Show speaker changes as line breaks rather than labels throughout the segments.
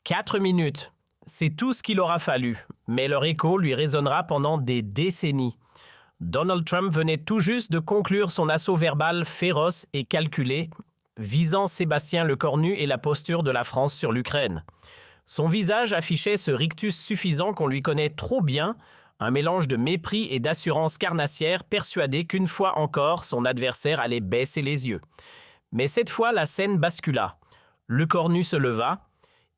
4 minutes, c'est tout ce qu'il aura fallu, mais leur écho lui résonnera pendant des décennies. Donald Trump venait tout juste de conclure son assaut verbal féroce et calculé, visant Sébastien Lecornu et la posture de la France sur l'Ukraine. Son visage affichait ce rictus suffisant qu'on lui connaît trop bien, un mélange de mépris et d'assurance carnassière, persuadé qu'une fois encore, son adversaire allait baisser les yeux. Mais cette fois, la scène bascula. Lecornu se leva,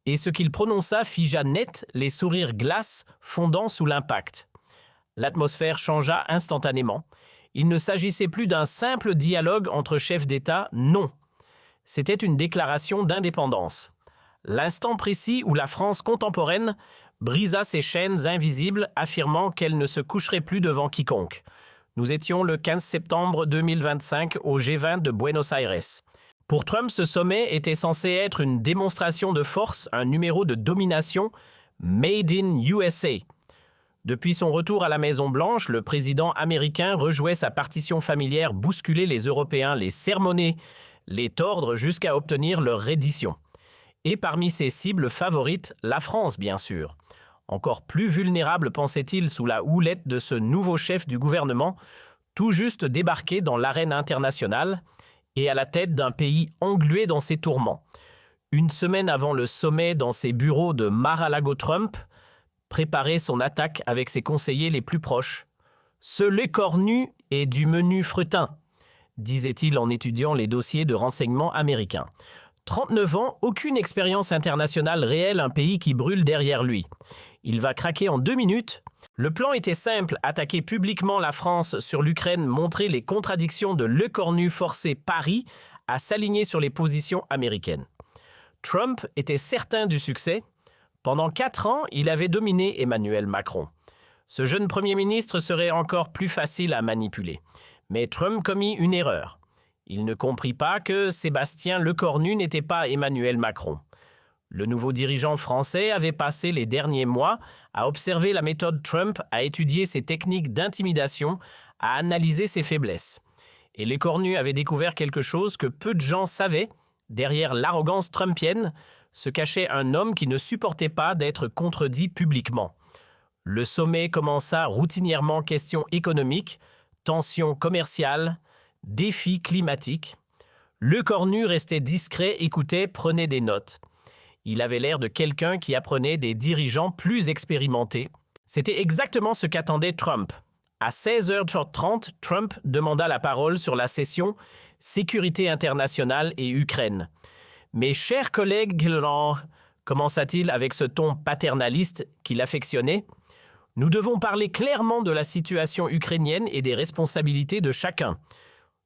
et ce qu'il prononça figea net les sourires glaces fondant sous l'impact. L'atmosphère changea instantanément. Il ne s'agissait plus d'un simple dialogue entre chefs d'État, non. C'était une déclaration d'indépendance. L'instant précis où la France contemporaine brisa ses chaînes invisibles, affirmant qu'elle ne se coucherait plus devant quiconque. Nous étions le 15 septembre 2025 au G20 de Buenos Aires. Pour Trump, ce sommet était censé être une démonstration de force, un numéro de domination Made in USA. Depuis son retour à la Maison-Blanche, le président américain rejouait sa partition familière, bousculer les Européens, les sermonner, les tordre jusqu'à obtenir leur reddition. Et parmi ses cibles favorites, la France, bien sûr. Encore plus vulnérable, pensait-il, sous la houlette de ce nouveau chef du gouvernement, tout juste débarqué dans l'arène internationale et à la tête d'un pays englué dans ses tourments. Une semaine avant le sommet dans ses bureaux de Mar-a-Lago, Trump préparait son attaque avec ses conseillers les plus proches. « Ce Lecornu est du menu fretin », disait-il en étudiant les dossiers de renseignement américains. 39 ans, aucune expérience internationale réelle, un pays qui brûle derrière lui. Il va craquer en 2 minutes. Le plan était simple, attaquer publiquement la France sur l'Ukraine, montrer les contradictions de Lecornu, forcer Paris à s'aligner sur les positions américaines. Trump était certain du succès. Pendant 4 ans, il avait dominé Emmanuel Macron. Ce jeune Premier ministre serait encore plus facile à manipuler. Mais Trump commit une erreur. Il ne comprit pas que Sébastien Lecornu n'était pas Emmanuel Macron. Le nouveau dirigeant français avait passé les derniers mois à observer la méthode Trump, à étudier ses techniques d'intimidation, à analyser ses faiblesses. Et Lecornu avait découvert quelque chose que peu de gens savaient. Derrière l'arrogance trumpienne se cachait un homme qui ne supportait pas d'être contredit publiquement. Le sommet commença routinièrement questions économiques, tensions commerciales, défis climatiques. Lecornu restait discret, écoutait, prenait des notes. Il avait l'air de quelqu'un qui apprenait des dirigeants plus expérimentés. C'était exactement ce qu'attendait Trump. À 16h30, Trump demanda la parole sur la session « Sécurité internationale et Ukraine ». « Mes chers collègues, commença-t-il avec ce ton paternaliste qu'il affectionnait, nous devons parler clairement de la situation ukrainienne et des responsabilités de chacun. »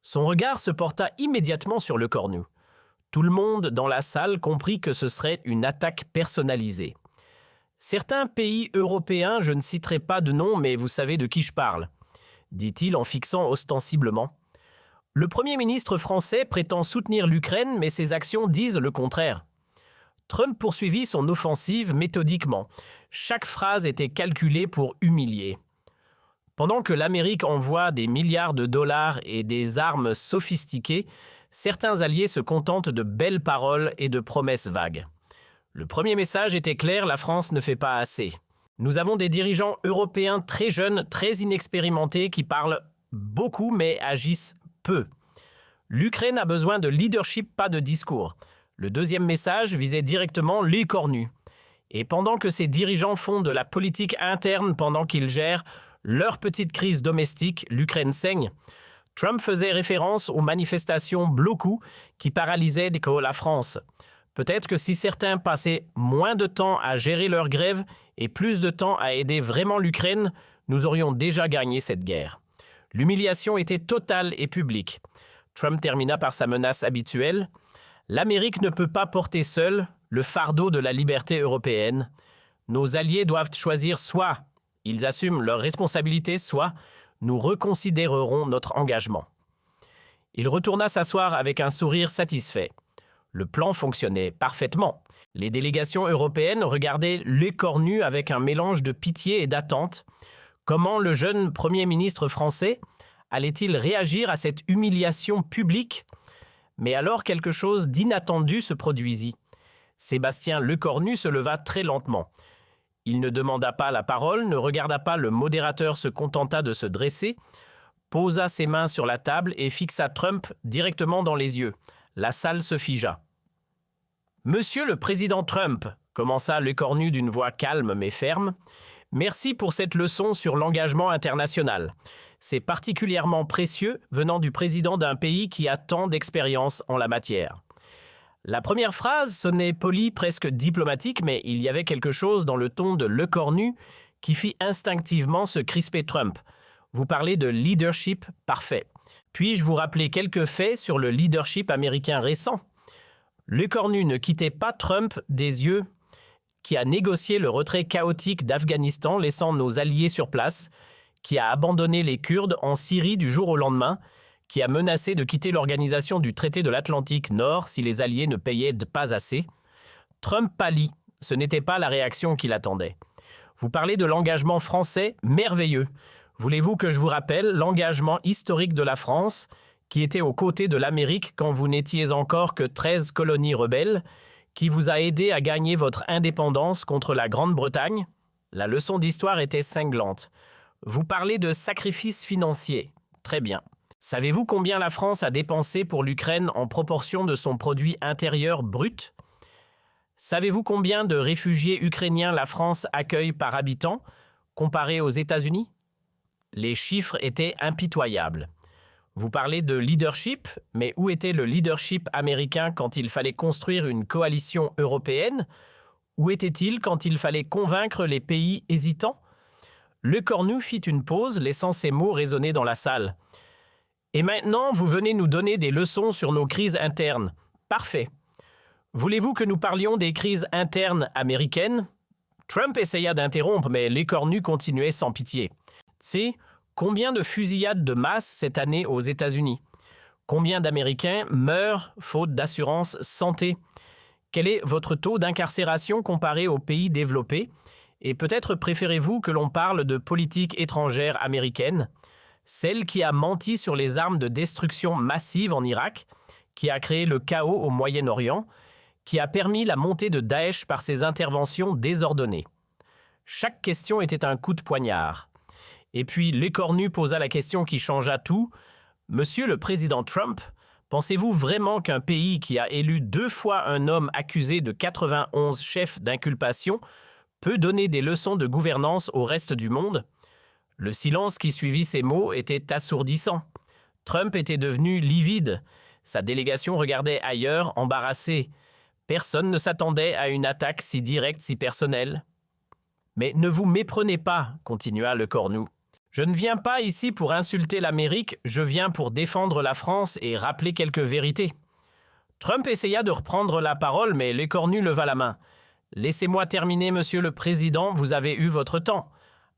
Son regard se porta immédiatement sur Lecornu. Tout le monde dans la salle comprit que ce serait une attaque personnalisée. Certains pays européens, je ne citerai pas de nom, mais vous savez de qui je parle, dit-il en fixant ostensiblement. Le Premier ministre français prétend soutenir l'Ukraine, mais ses actions disent le contraire. Trump poursuivit son offensive méthodiquement. Chaque phrase était calculée pour humilier. Pendant que l'Amérique envoie des milliards de dollars et des armes sophistiquées, certains alliés se contentent de belles paroles et de promesses vagues. Le premier message était clair, la France ne fait pas assez. Nous avons des dirigeants européens très jeunes, très inexpérimentés, qui parlent beaucoup mais agissent peu. L'Ukraine a besoin de leadership, pas de discours. Le deuxième message visait directement Lecornu. Et pendant que ces dirigeants font de la politique interne, pendant qu'ils gèrent leur petite crise domestique, l'Ukraine saigne. Trump faisait référence aux manifestations bloquées qui paralysaient la France. Peut-être que si certains passaient moins de temps à gérer leur grève et plus de temps à aider vraiment l'Ukraine, nous aurions déjà gagné cette guerre. L'humiliation était totale et publique. Trump termina par sa menace habituelle. L'Amérique ne peut pas porter seule le fardeau de la liberté européenne. Nos alliés doivent choisir soit ils assument leurs responsabilités, soit nous reconsidérerons notre engagement. Il retourna s'asseoir avec un sourire satisfait. Le plan fonctionnait parfaitement. Les délégations européennes regardaient Lecornu avec un mélange de pitié et d'attente. Comment le jeune Premier ministre français allait-il réagir à cette humiliation publique? Mais alors quelque chose d'inattendu se produisit. Sébastien Lecornu se leva très lentement. Il ne demanda pas la parole, ne regarda pas le modérateur, se contenta de se dresser, posa ses mains sur la table et fixa Trump directement dans les yeux. La salle se figea. « Monsieur le président Trump », commença Lecornu d'une voix calme mais ferme, « merci pour cette leçon sur l'engagement international. C'est particulièrement précieux venant du président d'un pays qui a tant d'expérience en la matière. » La première phrase sonnait polie, presque diplomatique, mais il y avait quelque chose dans le ton de Lecornu qui fit instinctivement se crisper Trump. Vous parlez de leadership parfait. Puis-je vous rappeler quelques faits sur le leadership américain récent? Lecornu ne quittait pas Trump des yeux, qui a négocié le retrait chaotique d'Afghanistan, laissant nos alliés sur place, qui a abandonné les Kurdes en Syrie du jour au lendemain, qui a menacé de quitter l'organisation du traité de l'Atlantique Nord si les Alliés ne payaient pas assez. Trump pâlit, ce n'était pas la réaction qu'il attendait. Vous parlez de l'engagement français merveilleux. Voulez-vous que je vous rappelle l'engagement historique de la France, qui était aux côtés de l'Amérique quand vous n'étiez encore que 13 colonies rebelles, qui vous a aidé à gagner votre indépendance contre la Grande-Bretagne? La leçon d'histoire était cinglante. Vous parlez de sacrifices financiers. Très bien. Savez-vous combien la France a dépensé pour l'Ukraine en proportion de son produit intérieur brut? Savez-vous combien de réfugiés ukrainiens la France accueille par habitant, comparé aux États-Unis? Les chiffres étaient impitoyables. Vous parlez de leadership, mais où était le leadership américain quand il fallait construire une coalition européenne? Où était-il quand il fallait convaincre les pays hésitants? Lecornu fit une pause, laissant ces mots résonner dans la salle. Et maintenant, vous venez nous donner des leçons sur nos crises internes. Parfait. Voulez-vous que nous parlions des crises internes américaines? Trump essaya d'interrompre, mais Lecornu continuait sans pitié. C'est combien de fusillades de masse cette année aux États-Unis? Combien d'Américains meurent faute d'assurance santé? Quel est votre taux d'incarcération comparé aux pays développés? Et peut-être préférez-vous que l'on parle de politique étrangère américaine? Celle qui a menti sur les armes de destruction massive en Irak, qui a créé le chaos au Moyen-Orient, qui a permis la montée de Daesh par ses interventions désordonnées. Chaque question était un coup de poignard. Et puis Lecornu posa la question qui changea tout. « Monsieur le président Trump, pensez-vous vraiment qu'un pays qui a élu 2 fois un homme accusé de 91 chefs d'inculpation peut donner des leçons de gouvernance au reste du monde ?» Le silence qui suivit ces mots était assourdissant. Trump était devenu livide. Sa délégation regardait ailleurs, embarrassée. Personne ne s'attendait à une attaque si directe, si personnelle. « Mais ne vous méprenez pas, » continua Lecornu. « Je ne viens pas ici pour insulter l'Amérique, je viens pour défendre la France et rappeler quelques vérités. » Trump essaya de reprendre la parole, mais Lecornu leva la main. « Laissez-moi terminer, monsieur le président, vous avez eu votre temps.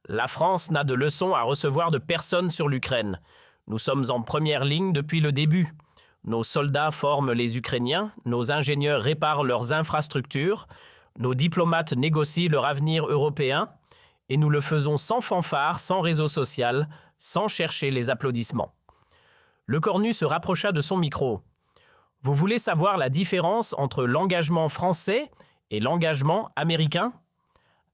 La France n'a de leçons à recevoir de personne sur l'Ukraine. Nous sommes en première ligne depuis le début. Nos soldats forment les Ukrainiens, nos ingénieurs réparent leurs infrastructures, nos diplomates négocient leur avenir européen, et nous le faisons sans fanfare, sans réseau social, sans chercher les applaudissements. » Lecornu se rapprocha de son micro. « Vous voulez savoir la différence entre l'engagement français et l'engagement américain ?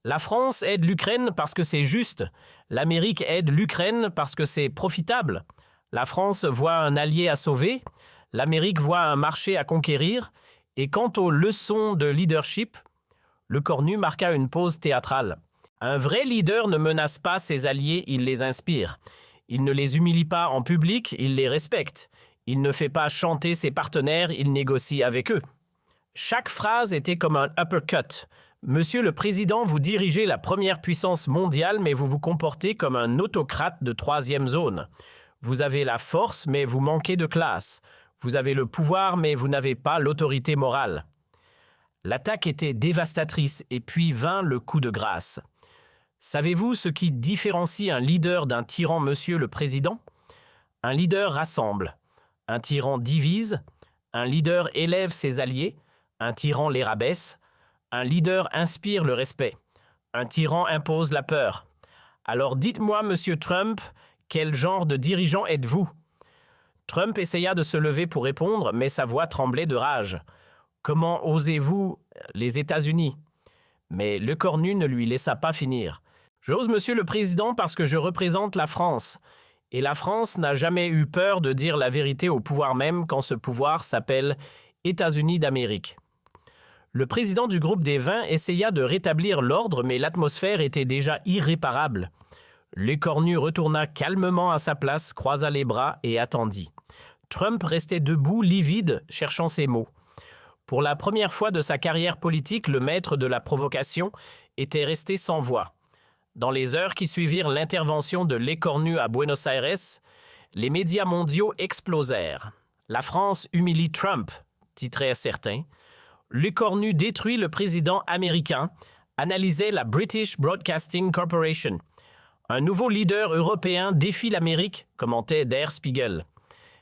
La France aide l'Ukraine parce que c'est juste. L'Amérique aide l'Ukraine parce que c'est profitable. La France voit un allié à sauver. L'Amérique voit un marché à conquérir. Et quant aux leçons de leadership, Lecornu marqua une pause théâtrale. Un vrai leader ne menace pas ses alliés, il les inspire. Il ne les humilie pas en public, il les respecte. Il ne fait pas chanter ses partenaires, il négocie avec eux. Chaque phrase était comme un uppercut. Monsieur le Président, vous dirigez la première puissance mondiale, mais vous vous comportez comme un autocrate de 3e zone. Vous avez la force, mais vous manquez de classe. Vous avez le pouvoir, mais vous n'avez pas l'autorité morale. L'attaque était dévastatrice, et puis vint le coup de grâce. Savez-vous ce qui différencie un leader d'un tyran, monsieur le Président? Un leader rassemble. Un tyran divise. Un leader élève ses alliés. Un tyran les rabaisse. Un leader inspire le respect. Un tyran impose la peur. Alors dites-moi, monsieur Trump, quel genre de dirigeant êtes-vous? Trump essaya de se lever pour répondre, mais sa voix tremblait de rage. Comment osez-vous les États-Unis. Mais Lecornu ne lui laissa pas finir. « J'ose, Monsieur le Président, parce que je représente la France. Et la France n'a jamais eu peur de dire la vérité au pouvoir même quand ce pouvoir s'appelle États-Unis d'Amérique. » Le président du groupe des 20 essaya de rétablir l'ordre, mais l'atmosphère était déjà irréparable. Lecornu retourna calmement à sa place, croisa les bras et attendit. Trump restait debout, livide, cherchant ses mots. Pour la première fois de sa carrière politique, le maître de la provocation était resté sans voix. Dans les heures qui suivirent l'intervention de Lecornu à Buenos Aires, les médias mondiaux explosèrent. « La France humilie Trump », titraient certains. Lecornu détruit le président américain, analysait la British Broadcasting Corporation. Un nouveau leader européen défie l'Amérique, commentait Der Spiegel.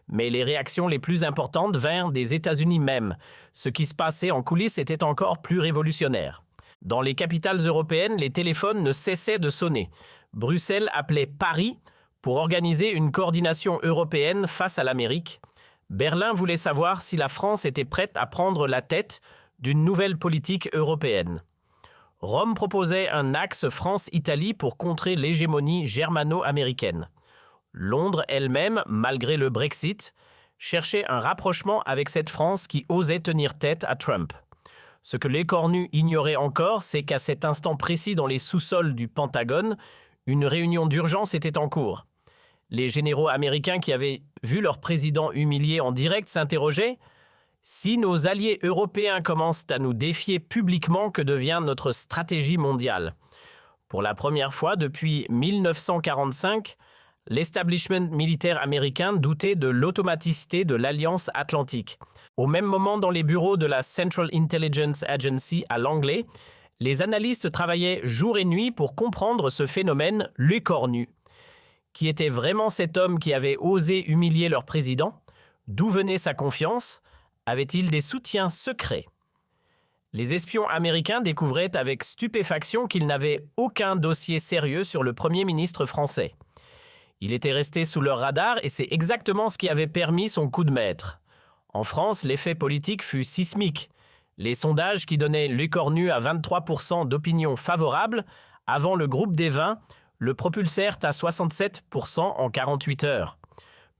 Mais les réactions les plus importantes vinrent des États-Unis même. Ce qui se passait en coulisses était encore plus révolutionnaire. Dans les capitales européennes, les téléphones ne cessaient de sonner. Bruxelles appelait Paris pour organiser une coordination européenne face à l'Amérique. Berlin voulait savoir si la France était prête à prendre la tête d'une nouvelle politique européenne. Rome proposait un axe France-Italie pour contrer l'hégémonie germano-américaine. Londres elle-même, malgré le Brexit, cherchait un rapprochement avec cette France qui osait tenir tête à Trump. Ce que Lecornu ignorait encore, c'est qu'à cet instant précis dans les sous-sols du Pentagone, une réunion d'urgence était en cours. Les généraux américains qui avaient vu leur président humilié en direct s'interrogeaient « Si nos alliés européens commencent à nous défier publiquement, que devient notre stratégie mondiale ?» Pour la première fois depuis 1945, l'establishment militaire américain doutait de l'automaticité de l'Alliance atlantique. Au même moment, dans les bureaux de la Central Intelligence Agency à Langley, les analystes travaillaient jour et nuit pour comprendre ce phénomène Lecornu. Qui était vraiment cet homme qui avait osé humilier leur président? D'où venait sa confiance? Avait-il des soutiens secrets? Les espions américains découvraient avec stupéfaction qu'ils n'avaient aucun dossier sérieux sur le Premier ministre français. Il était resté sous leur radar et c'est exactement ce qui avait permis son coup de maître. En France, l'effet politique fut sismique. Les sondages qui donnaient Lecornu à 23% d'opinion favorable avant le groupe des 20 le propulsèrent à 67% en 48 heures.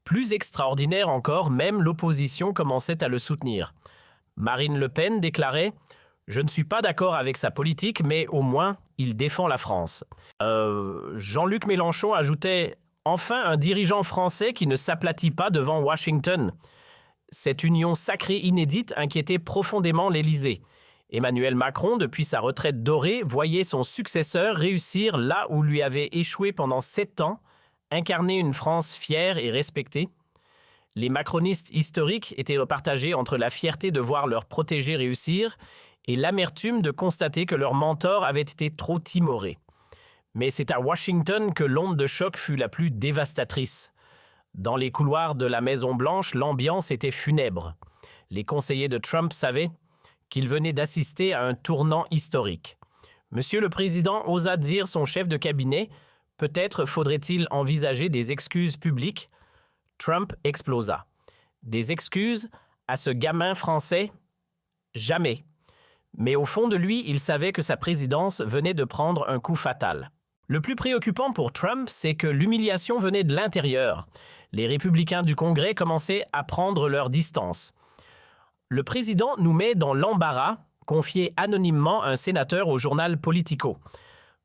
Plus extraordinaire encore, même l'opposition commençait à le soutenir. Marine Le Pen déclarait « Je ne suis pas d'accord avec sa politique, mais au moins, il défend la France. » Jean-Luc Mélenchon ajoutait « Enfin un dirigeant français qui ne s'aplatit pas devant Washington. » Cette union sacrée inédite inquiétait profondément l'Élysée. Emmanuel Macron, depuis sa retraite dorée, voyait son successeur réussir là où lui avait échoué pendant 7 ans, incarner une France fière et respectée. Les macronistes historiques étaient partagés entre la fierté de voir leur protégé réussir et l'amertume de constater que leur mentor avait été trop timoré. Mais c'est à Washington que l'onde de choc fut la plus dévastatrice. Dans les couloirs de la Maison-Blanche, l'ambiance était funèbre. Les conseillers de Trump savaient qu'il venait d'assister à un tournant historique. Monsieur le Président osa dire son chef de cabinet « Peut-être faudrait-il envisager des excuses publiques ?» Trump explosa. Des excuses à ce gamin français? Jamais. Mais au fond de lui, il savait que sa présidence venait de prendre un coup fatal. Le plus préoccupant pour Trump, c'est que l'humiliation venait de l'intérieur. Les républicains du Congrès commençaient à prendre leur distance. Le président nous met dans l'embarras, confiait anonymement un sénateur au journal Politico.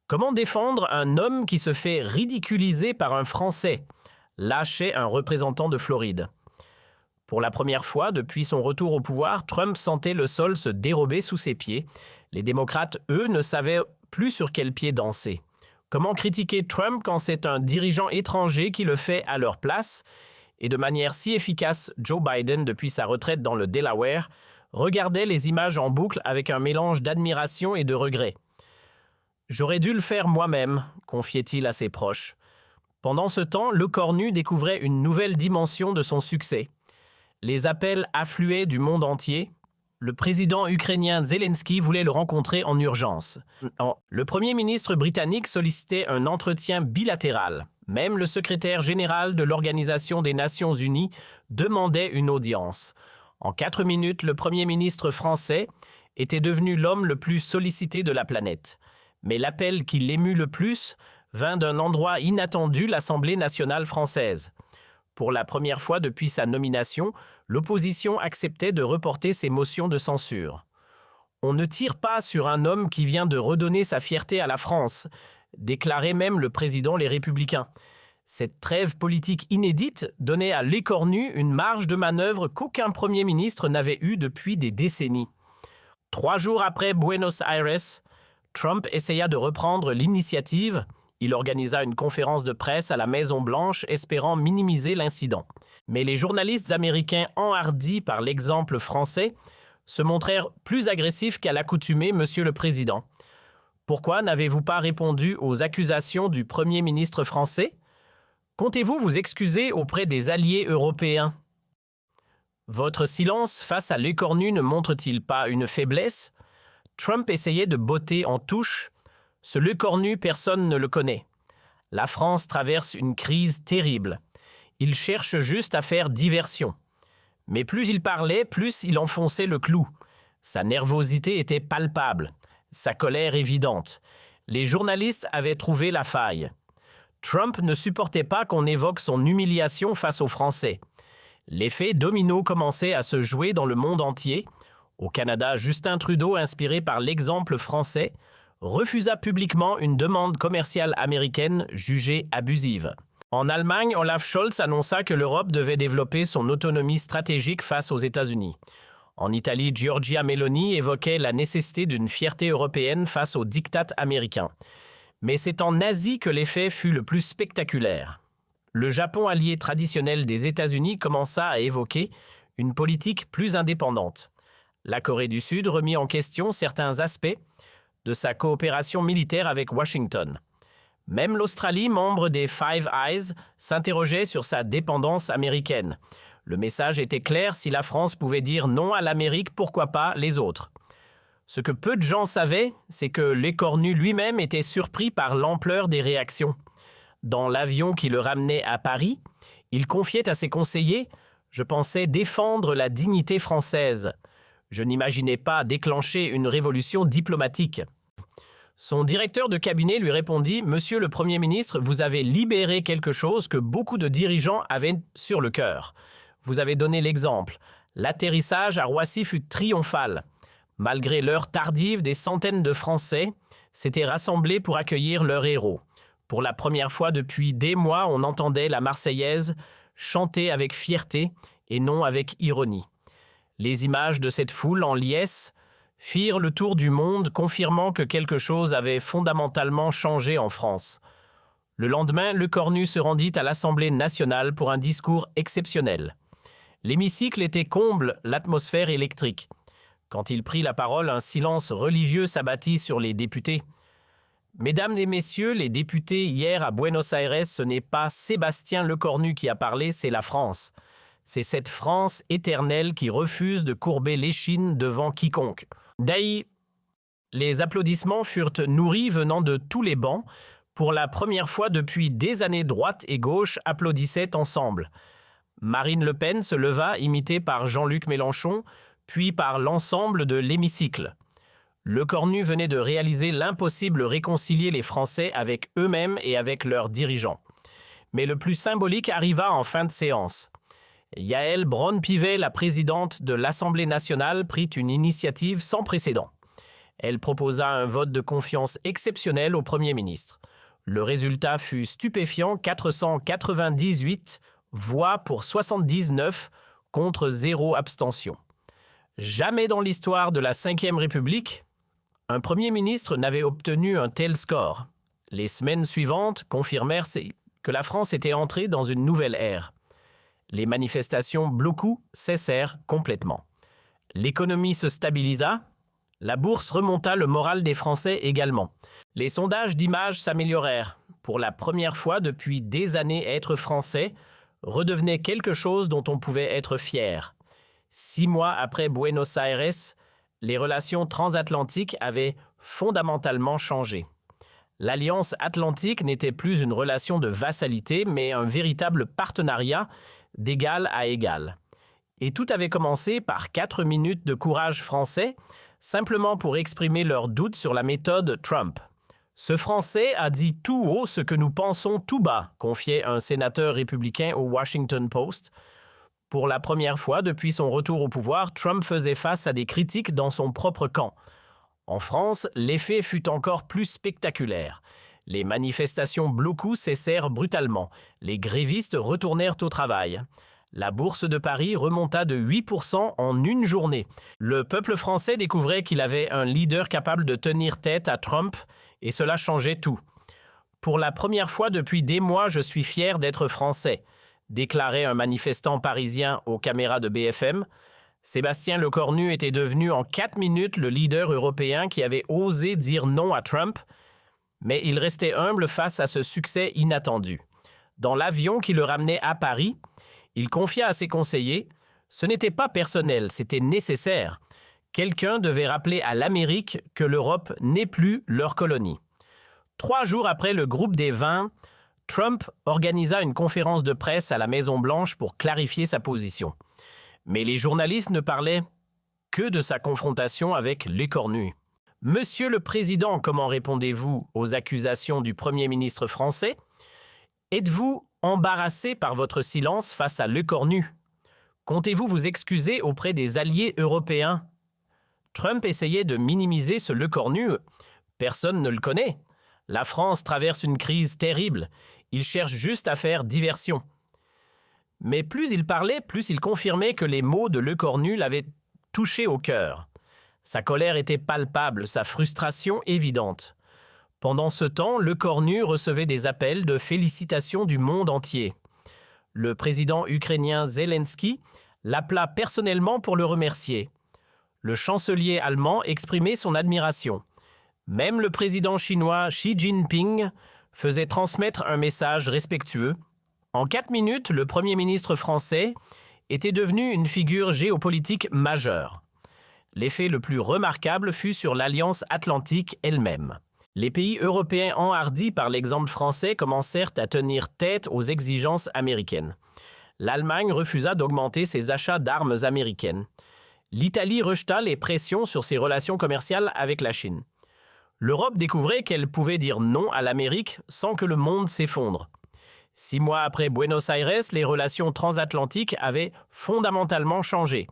Comment défendre un homme qui se fait ridiculiser par un Français? Lâchait un représentant de Floride. Pour la première fois depuis son retour au pouvoir, Trump sentait le sol se dérober sous ses pieds. Les démocrates, eux, ne savaient plus sur quel pied danser. Comment critiquer Trump quand c'est un dirigeant étranger qui le fait à leur place? Et de manière si efficace, Joe Biden, depuis sa retraite dans le Delaware, regardait les images en boucle avec un mélange d'admiration et de regret. « J'aurais dû le faire moi-même », confiait-il à ses proches. Pendant ce temps, Lecornu découvrait une nouvelle dimension de son succès. Les appels affluaient du monde entier. Le président ukrainien Zelensky voulait le rencontrer en urgence. Le premier ministre britannique sollicitait un entretien bilatéral. Même le secrétaire général de l'Organisation des Nations Unies demandait une audience. En 4 minutes, le premier ministre français était devenu l'homme le plus sollicité de la planète. Mais l'appel qui l'émut le plus vint d'un endroit inattendu, l'Assemblée nationale française. Pour la première fois depuis sa nomination, l'opposition acceptait de reporter ses motions de censure. « On ne tire pas sur un homme qui vient de redonner sa fierté à la France », déclarait même le président Les Républicains. Cette trêve politique inédite donnait à l'écornu une marge de manœuvre qu'aucun Premier ministre n'avait eue depuis des décennies. 3 jours après Buenos Aires, Trump essaya de reprendre l'initiative. Il organisa une conférence de presse à la Maison-Blanche, espérant minimiser l'incident. Mais les journalistes américains, enhardis par l'exemple français, se montrèrent plus agressifs qu'à l'accoutumée, Monsieur le Président. Pourquoi n'avez-vous pas répondu aux accusations du Premier ministre français? Comptez-vous vous excuser auprès des alliés européens? Votre silence face à l'écornu ne montre-t-il pas une faiblesse? Trump essayait de botter en touche. Ce l'écornu, personne ne le connaît. La France traverse une crise terrible. Il cherche juste à faire diversion. Mais plus il parlait, plus il enfonçait le clou. Sa nervosité était palpable, sa colère évidente. Les journalistes avaient trouvé la faille. Trump ne supportait pas qu'on évoque son humiliation face aux Français. L'effet domino commençait à se jouer dans le monde entier. Au Canada, Justin Trudeau, inspiré par l'exemple français, refusa publiquement une demande commerciale américaine jugée abusive. En Allemagne, Olaf Scholz annonça que l'Europe devait développer son autonomie stratégique face aux États-Unis. En Italie, Giorgia Meloni évoquait la nécessité d'une fierté européenne face au diktat américain. Mais c'est en Asie que l'effet fut le plus spectaculaire. Le Japon, allié traditionnel des États-Unis, commença à évoquer une politique plus indépendante. La Corée du Sud remit en question certains aspects de sa coopération militaire avec Washington. Même l'Australie, membre des Five Eyes, s'interrogeait sur sa dépendance américaine. Le message était clair, si la France pouvait dire non à l'Amérique, pourquoi pas les autres? Ce que peu de gens savaient, c'est que l'écornu lui-même était surpris par l'ampleur des réactions. Dans l'avion qui le ramenait à Paris, il confiait à ses conseillers « Je pensais défendre la dignité française. Je n'imaginais pas déclencher une révolution diplomatique. » Son directeur de cabinet lui répondit « Monsieur le Premier ministre, vous avez libéré quelque chose que beaucoup de dirigeants avaient sur le cœur. Vous avez donné l'exemple. L'atterrissage à Roissy fut triomphal. Malgré l'heure tardive, des centaines de Français s'étaient rassemblés pour accueillir leur héros. Pour la première fois depuis des mois, on entendait la Marseillaise chanter avec fierté et non avec ironie. Les images de cette foule en liesse firent le tour du monde, confirmant que quelque chose avait fondamentalement changé en France. Le lendemain, l'écornu se rendit à l'Assemblée nationale pour un discours exceptionnel. L'hémicycle était comble, l'atmosphère électrique. Quand il prit la parole, un silence religieux s'abattit sur les députés. « Mesdames et messieurs, les députés, hier à Buenos Aires, ce n'est pas Sébastien Lecornu qui a parlé, c'est la France. C'est cette France éternelle qui refuse de courber l'échine devant quiconque. » D'ailleurs, les applaudissements furent nourris venant de tous les bancs. Pour la première fois depuis des années, droite et gauche applaudissaient ensemble. Marine Le Pen se leva, imitée par Jean-Luc Mélenchon, puis par l'ensemble de l'hémicycle. Lecornu venait de réaliser l'impossible, réconcilier les Français avec eux-mêmes et avec leurs dirigeants. Mais le plus symbolique arriva en fin de séance. Yaël Braun-Pivet, la présidente de l'Assemblée nationale, prit une initiative sans précédent. Elle proposa un vote de confiance exceptionnel au Premier ministre. Le résultat fut stupéfiant, 498 voix pour 79 contre 0 abstention. Jamais dans l'histoire de la Ve République, un Premier ministre n'avait obtenu un tel score. Les semaines suivantes confirmèrent que la France était entrée dans une nouvelle ère. Les manifestations bloquées cessèrent complètement. L'économie se stabilisa, la bourse remonta, le moral des Français également. Les sondages d'image s'améliorèrent. Pour la première fois depuis des années, être français redevenait quelque chose dont on pouvait être fier. 6 mois après Buenos Aires, les relations transatlantiques avaient fondamentalement changé. L'Alliance atlantique n'était plus une relation de vassalité, mais un véritable partenariat d'égal à égal. Et tout avait commencé par 4 minutes de courage français, simplement pour exprimer leurs doutes sur la méthode Trump. Ce Français a dit tout haut ce que nous pensons tout bas, confiait un sénateur républicain au Washington Post. Pour la première fois depuis son retour au pouvoir, Trump faisait face à des critiques dans son propre camp. En France, l'effet fut encore plus spectaculaire. Les manifestations bloquées cessèrent brutalement. Les grévistes retournèrent au travail. La bourse de Paris remonta de 8% en une journée. Le peuple français découvrait qu'il avait un leader capable de tenir tête à Trump, et cela changeait tout. « Pour la première fois depuis des mois, je suis fier d'être français », déclarait un manifestant parisien aux caméras de BFM. Sébastien Lecornu était devenu en 4 minutes le leader européen qui avait osé dire non à Trump, mais il restait humble face à ce succès inattendu. Dans l'avion qui le ramenait à Paris, il confia à ses conseillers « Ce n'était pas personnel, c'était nécessaire. Quelqu'un devait rappeler à l'Amérique que l'Europe n'est plus leur colonie. » 3 jours après le groupe des 20, Trump organisa une conférence de presse à la Maison-Blanche pour clarifier sa position. Mais les journalistes ne parlaient que de sa confrontation avec Lecornu. « Monsieur le Président, comment répondez-vous aux accusations du Premier ministre français? Êtes-vous embarrassé par votre silence face à Lecornu? Comptez-vous vous excuser auprès des alliés européens ?» Trump essayait de minimiser ce Lecornu. Personne ne le connaît. La France traverse une crise terrible. Il cherche juste à faire diversion. Mais plus il parlait, plus il confirmait que les mots de Lecornu l'avaient touché au cœur. Sa colère était palpable, sa frustration évidente. Pendant ce temps, Lecornu recevait des appels de félicitations du monde entier. Le président ukrainien Zelensky l'appela personnellement pour le remercier. Le chancelier allemand exprimait son admiration. Même le président chinois Xi Jinping faisait transmettre un message respectueux. En 4 minutes, le Premier ministre français était devenu une figure géopolitique majeure. L'effet le plus remarquable fut sur l'Alliance atlantique elle-même. Les pays européens enhardis par l'exemple français commencèrent à tenir tête aux exigences américaines. L'Allemagne refusa d'augmenter ses achats d'armes américaines. L'Italie rejeta les pressions sur ses relations commerciales avec la Chine. L'Europe découvrait qu'elle pouvait dire non à l'Amérique sans que le monde s'effondre. 6 mois après Buenos Aires, les relations transatlantiques avaient fondamentalement changé.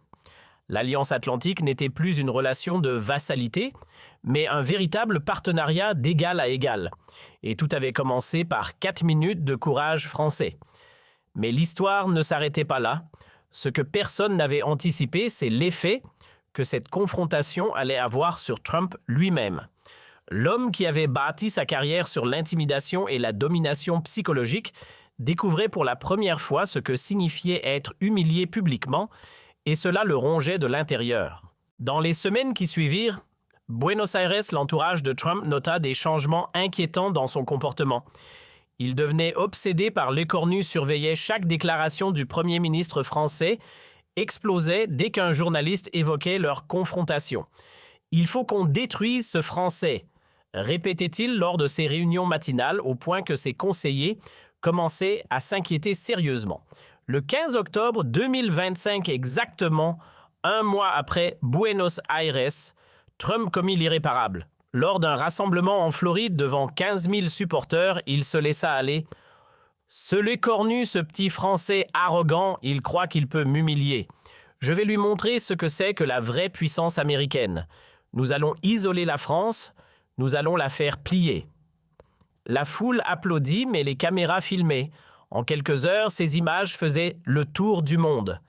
L'Alliance atlantique n'était plus une relation de vassalité, mais un véritable partenariat d'égal à égal. Et tout avait commencé par 4 minutes de courage français. Mais l'histoire ne s'arrêtait pas là. Ce que personne n'avait anticipé, c'est l'effet que cette confrontation allait avoir sur Trump lui-même. L'homme qui avait bâti sa carrière sur l'intimidation et la domination psychologique découvrait pour la première fois ce que signifiait être humilié publiquement, et cela le rongeait de l'intérieur. Dans les semaines qui suivirent, Buenos Aires, l'entourage de Trump nota des changements inquiétants dans son comportement. Il devenait obsédé par Lecornu, surveillait chaque déclaration du Premier ministre français, explosait dès qu'un journaliste évoquait leur confrontation. « Il faut qu'on détruise ce Français », répétait-il lors de ses réunions matinales au point que ses conseillers commençaient à s'inquiéter sérieusement. Le 15 octobre 2025 exactement, 1 mois après Buenos Aires, Trump commit l'irréparable. Lors d'un rassemblement en Floride devant 15 000 supporters, il se laissa aller. « Ce Lecornu, ce petit Français arrogant, il croit qu'il peut m'humilier. Je vais lui montrer ce que c'est que la vraie puissance américaine. Nous allons isoler la France, nous allons la faire plier. » La foule applaudit, mais les caméras filmaient. En quelques heures, ces images faisaient le tour du monde.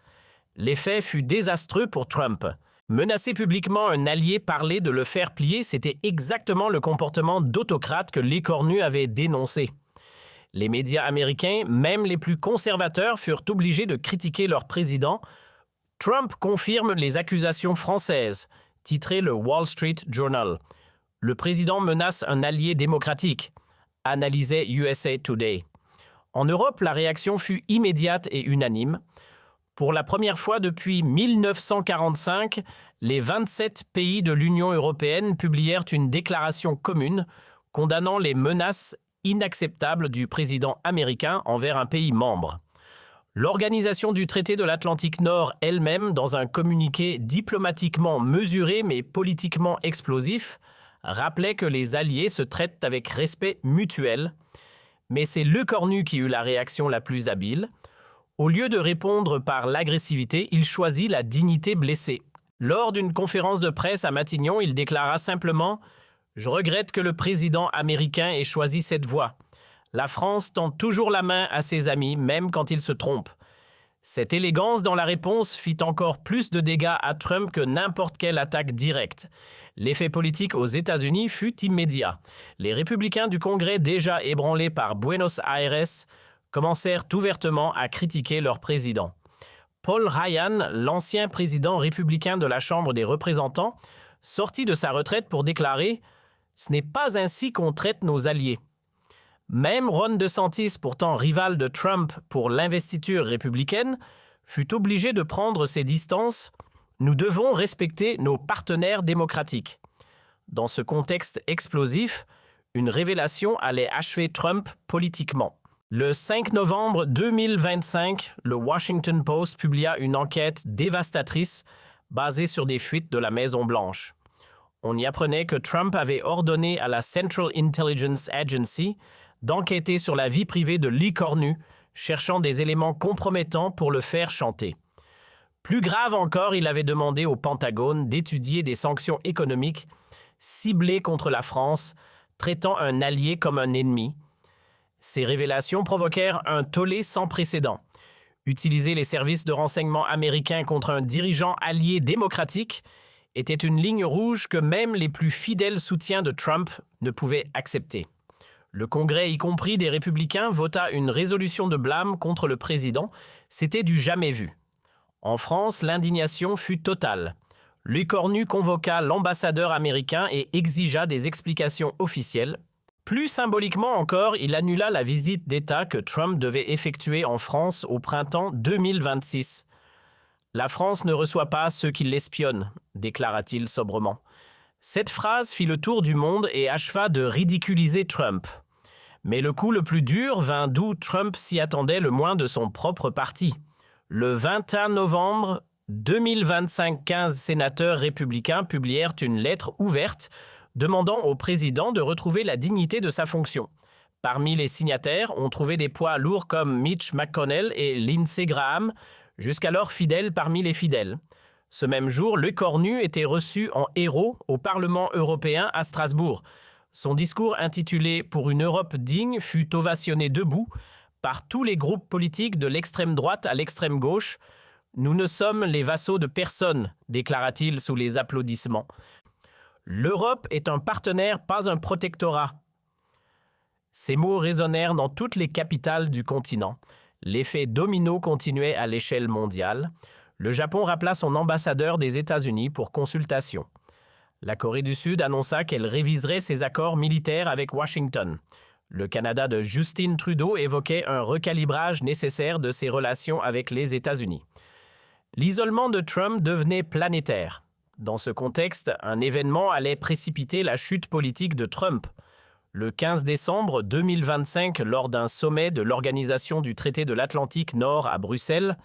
L'effet fut désastreux pour Trump. Menacer publiquement un allié, parler de le faire plier, c'était exactement le comportement d'autocrate que Lecornu avait dénoncé. Les médias américains, même les plus conservateurs, furent obligés de critiquer leur président. Trump confirme les accusations françaises, titrait le Wall Street Journal. Le président menace un allié démocratique, analysait USA Today. En Europe, la réaction fut immédiate et unanime. Pour la première fois depuis 1945, les 27 pays de l'Union européenne publièrent une déclaration commune condamnant les menaces inacceptables du président américain envers un pays membre. L'organisation du traité de l'Atlantique Nord elle-même, dans un communiqué diplomatiquement mesuré mais politiquement explosif, rappelait que les alliés se traitent avec respect mutuel. Mais c'est Lecornu qui eut la réaction la plus habile. Au lieu de répondre par l'agressivité, il choisit la dignité blessée. Lors d'une conférence de presse à Matignon, il déclara simplement « Je regrette que le président américain ait choisi cette voie. La France tend toujours la main à ses amis, même quand ils se trompent. » Cette élégance dans la réponse fit encore plus de dégâts à Trump que n'importe quelle attaque directe. L'effet politique aux États-Unis fut immédiat. Les républicains du Congrès, déjà ébranlés par Buenos Aires, commencèrent ouvertement à critiquer leur président. Paul Ryan, l'ancien président républicain de la Chambre des représentants, sortit de sa retraite pour déclarer « Ce n'est pas ainsi qu'on traite nos alliés ». Même Ron DeSantis, pourtant rival de Trump pour l'investiture républicaine, fut obligé de prendre ses distances. Nous devons respecter nos partenaires démocratiques. Dans ce contexte explosif, une révélation allait achever Trump politiquement. Le 5 novembre 2025, le Washington Post publia une enquête dévastatrice basée sur des fuites de la Maison-Blanche. On y apprenait que Trump avait ordonné à la Central Intelligence Agency d'enquêter sur la vie privée de Lecornu, cherchant des éléments compromettants pour le faire chanter. Plus grave encore, il avait demandé au Pentagone d'étudier des sanctions économiques ciblées contre la France, traitant un allié comme un ennemi. Ces révélations provoquèrent un tollé sans précédent. Utiliser les services de renseignement américains contre un dirigeant allié démocratique était une ligne rouge que même les plus fidèles soutiens de Trump ne pouvaient accepter. Le Congrès, y compris des républicains, vota une résolution de blâme contre le président. C'était du jamais vu. En France, l'indignation fut totale. Lecornu convoqua l'ambassadeur américain et exigea des explications officielles. Plus symboliquement encore, il annula la visite d'État que Trump devait effectuer en France au printemps 2026. « La France ne reçoit pas ceux qui l'espionnent », déclara-t-il sobrement. Cette phrase fit le tour du monde et acheva de ridiculiser Trump. Mais le coup le plus dur vint d'où Trump s'y attendait le moins de son propre parti. Le 21 novembre 2025, 15 sénateurs républicains publièrent une lettre ouverte demandant au président de retrouver la dignité de sa fonction. Parmi les signataires, on trouvait des poids lourds comme Mitch McConnell et Lindsey Graham, jusqu'alors fidèles parmi les fidèles. Ce même jour, Lecornu était reçu en héros au Parlement européen à Strasbourg. Son discours intitulé « Pour une Europe digne » fut ovationné debout par tous les groupes politiques de l'extrême droite à l'extrême gauche. « Nous ne sommes les vassaux de personne », déclara-t-il sous les applaudissements. « L'Europe est un partenaire, pas un protectorat. » Ces mots résonnèrent dans toutes les capitales du continent. L'effet domino continuait à l'échelle mondiale. Le Japon rappela son ambassadeur des États-Unis pour consultation. La Corée du Sud annonça qu'elle réviserait ses accords militaires avec Washington. Le Canada de Justin Trudeau évoquait un recalibrage nécessaire de ses relations avec les États-Unis. L'isolement de Trump devenait planétaire. Dans ce contexte, un événement allait précipiter la chute politique de Trump. Le 15 décembre 2025, lors d'un sommet de l'Organisation du traité de l'Atlantique Nord à Bruxelles,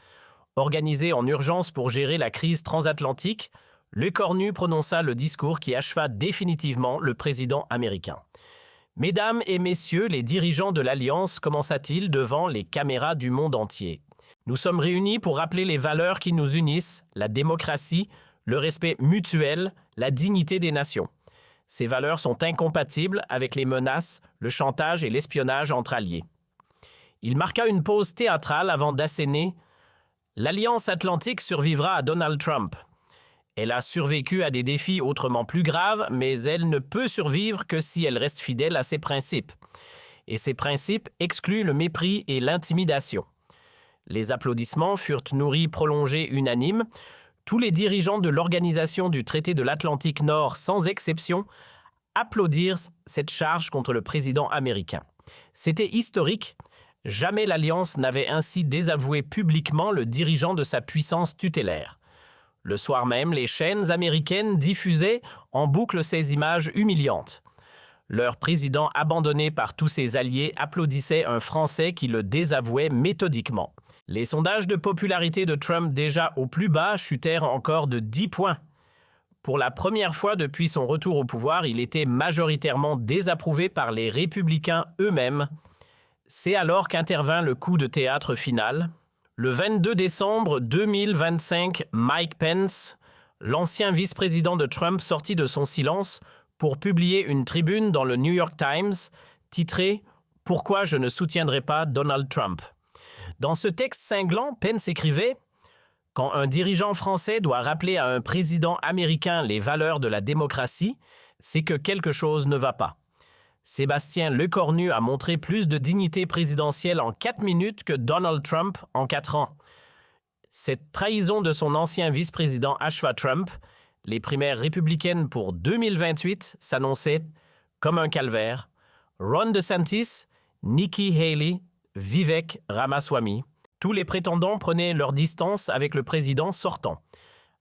organisé en urgence pour gérer la crise transatlantique, Lecornu prononça le discours qui acheva définitivement le président américain. « Mesdames et messieurs les dirigeants de l'Alliance », commença-t-il devant les caméras du monde entier. « Nous sommes réunis pour rappeler les valeurs qui nous unissent, la démocratie, le respect mutuel, la dignité des nations. Ces valeurs sont incompatibles avec les menaces, le chantage et l'espionnage entre alliés. » Il marqua une pause théâtrale avant d'asséner « L'Alliance atlantique survivra à Donald Trump. Elle a survécu à des défis autrement plus graves, mais elle ne peut survivre que si elle reste fidèle à ses principes. Et ces principes excluent le mépris et l'intimidation. » Les applaudissements furent nourris, prolongés, unanimes. Tous les dirigeants de l'Organisation du traité de l'Atlantique Nord, sans exception, applaudirent cette charge contre le président américain. C'était historique. Jamais l'Alliance n'avait ainsi désavoué publiquement le dirigeant de sa puissance tutélaire. Le soir même, les chaînes américaines diffusaient en boucle ces images humiliantes. Leur président, abandonné par tous ses alliés, applaudissait un Français qui le désavouait méthodiquement. Les sondages de popularité de Trump déjà au plus bas chutèrent encore de 10 points. Pour la première fois depuis son retour au pouvoir, il était majoritairement désapprouvé par les républicains eux-mêmes. C'est alors qu'intervint le coup de théâtre final. Le 22 décembre 2025, Mike Pence, l'ancien vice-président de Trump, sortit de son silence pour publier une tribune dans le New York Times titrée « Pourquoi je ne soutiendrai pas Donald Trump ». Dans ce texte cinglant, Pence écrivait « Quand un dirigeant français doit rappeler à un président américain les valeurs de la démocratie, c'est que quelque chose ne va pas. Sébastien Lecornu a montré plus de dignité présidentielle en 4 minutes que Donald Trump en 4 ans. Cette trahison de son ancien vice-président acheva Trump. Les primaires républicaines pour 2028 s'annonçaient comme un calvaire. Ron DeSantis, Nikki Haley, Vivek Ramaswamy. Tous les prétendants prenaient leur distance avec le président sortant.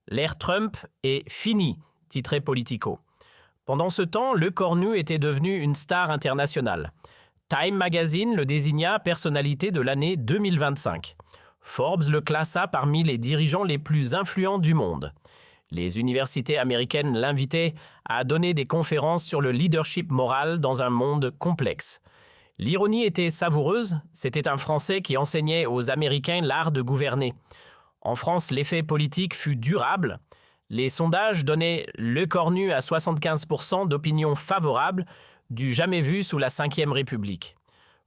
L'ère Trump est finie, titrait Politico. Pendant ce temps, Lecornu était devenu une star internationale. Time Magazine le désigna personnalité de l'année 2025. Forbes le classa parmi les dirigeants les plus influents du monde. Les universités américaines l'invitaient à donner des conférences sur le leadership moral dans un monde complexe. L'ironie était savoureuse, c'était un Français qui enseignait aux Américains l'art de gouverner. En France, l'effet politique fut durable. Les sondages donnaient Lecornu à 75% d'opinion favorable, du jamais vu sous la Ve République.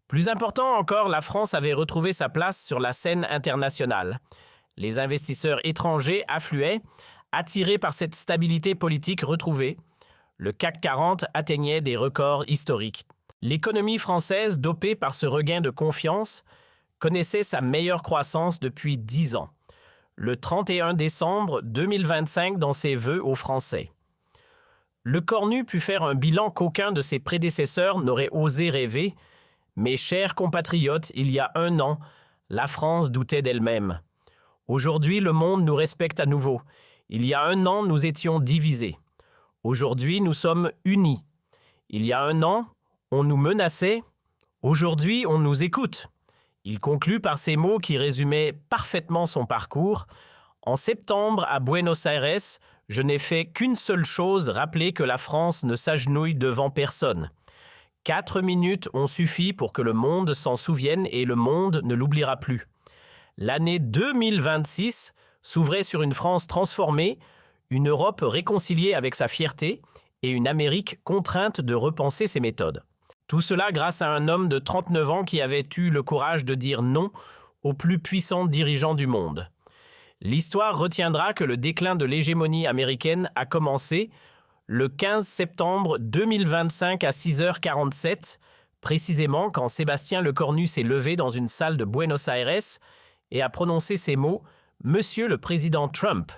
Plus important encore, la France avait retrouvé sa place sur la scène internationale. Les investisseurs étrangers affluaient, attirés par cette stabilité politique retrouvée. Le CAC 40 atteignait des records historiques. L'économie française, dopée par ce regain de confiance, connaissait sa meilleure croissance depuis 10 ans. Le 31 décembre 2025 dans ses vœux aux Français. Lecornu put faire un bilan qu'aucun de ses prédécesseurs n'aurait osé rêver. Mes chers compatriotes, il y a 1 an, la France doutait d'elle-même. Aujourd'hui, le monde nous respecte à nouveau. Il y a 1 an, nous étions divisés. Aujourd'hui, nous sommes unis. Il y a 1 an, on nous menaçait. Aujourd'hui, on nous écoute. Il conclut par ces mots qui résumaient parfaitement son parcours. En septembre, à Buenos Aires, je n'ai fait qu'une seule chose, rappeler que la France ne s'agenouille devant personne. 4 minutes ont suffi pour que le monde s'en souvienne et le monde ne l'oubliera plus. L'année 2026 s'ouvrait sur une France transformée, une Europe réconciliée avec sa fierté et une Amérique contrainte de repenser ses méthodes. Tout cela grâce à un homme de 39 ans qui avait eu le courage de dire non aux plus puissants dirigeants du monde. L'histoire retiendra que le déclin de l'hégémonie américaine a commencé le 15 septembre 2025 à 6h47, précisément quand Sébastien Lecornu s'est levé dans une salle de Buenos Aires et a prononcé ces mots « Monsieur le Président Trump ».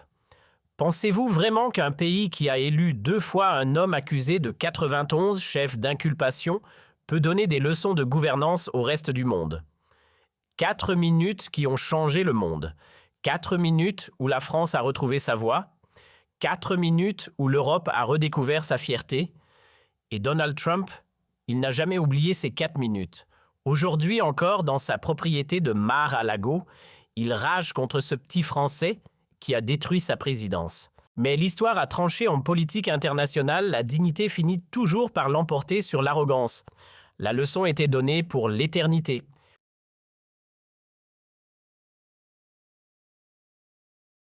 Pensez-vous vraiment qu'un pays qui a élu 2 fois un homme accusé de 91 chefs d'inculpation peut donner des leçons de gouvernance au reste du monde? 4 minutes qui ont changé le monde. 4 minutes où la France a retrouvé sa voix. 4 minutes où l'Europe a redécouvert sa fierté. Et Donald Trump, il n'a jamais oublié ces 4 minutes. Aujourd'hui encore, dans sa propriété de Mar-a-Lago, il rage contre ce petit Français qui a détruit sa présidence. Mais l'histoire a tranché en politique internationale, la dignité finit toujours par l'emporter sur l'arrogance. La leçon était donnée pour l'éternité.